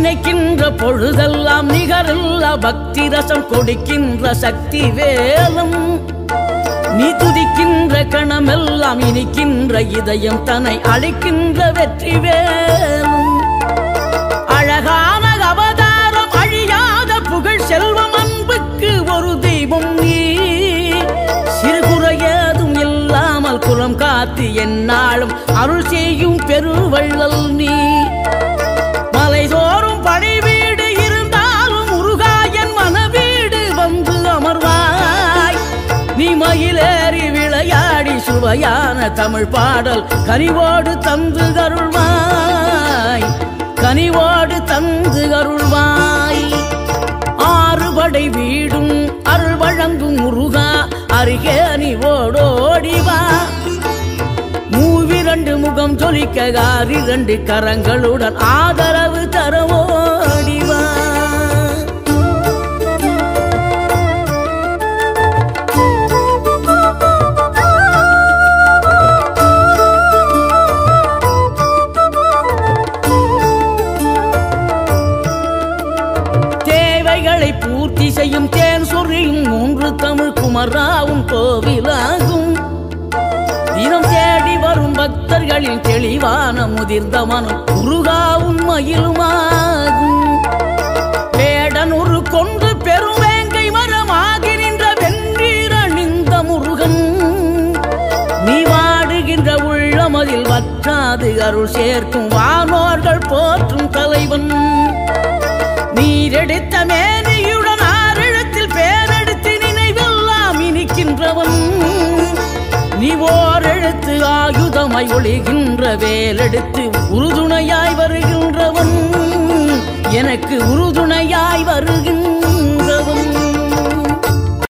நினைக்கின்ற பொழுதெல்லாம் நிகரில்ல பக்தி ரசம் கொடுக்கின்ற சக்தி வேலும் நீ துதிக்கின்ற கணமெல்லாம் இனிக்கின்ற இதயம் தன்னை அழைக்கின்ற வெற்றி வேலும் அழகான அவதாரம் அழியாத புகழ் செல்வம் அன்புக்கு ஒரு தெய்வம் நீ சிறுகுறையதும் இல்லாமல் குலம் காத்து எந்நாளும் அருள் செய்யும் பெருவள்ளல் நீ மலைதோறும் படை வீடு இருந்தாலும் முருகாயன் மனவீடு வந்து அமர்வாய் நீ மயிலேறி விளையாடி சுவையான தமிழ் பாடல் கனிவோடு தந்து அருள்வாய் கனிவோடு தந்து அருள்வாய் ஆறுபடை வீடும் அருள் வழங்கும் முருகா அருகே நீ ஓடோடிவா மூவிரண்டு முகம் ஜொலிக்க ஆறிரண்டு கரங்களுடன் ஆதரவு தர ஓடிவா தேவைகளை பூர்த்தி செய்யும் தேன் சொறியும் மூன்று தமிழ் குமராவும் கோவிலாகும் தினம் தேடி வரும் பக்தர்களின் தெளிவான முதிர்ந்த மனம் முருகாவும் மயிலுமாகும் வேடனூறு கொண்டு பெருவேங்கை மரமாகி நின்ற வென்றீர் அணிந்த முருகன் நீ வாடுகின்ற உள்ளமதில் வற்றாது அருள் சேர்க்கும் வானோர்கள் போற்றும் தலைவன் நீரெடுத்த மேனியுடன் ஆறிடத்தில் பேரெடுத்து நினைவெல்லாம் இனிக்கின்றவன் நீ ஓரெழுத்து ஆயுதமாய் ஒளிகின்ற வேலெடுத்து உறுதுணையாய் வருகின்றவன் எனக்கு உறுதுணையாய் வருகின்ற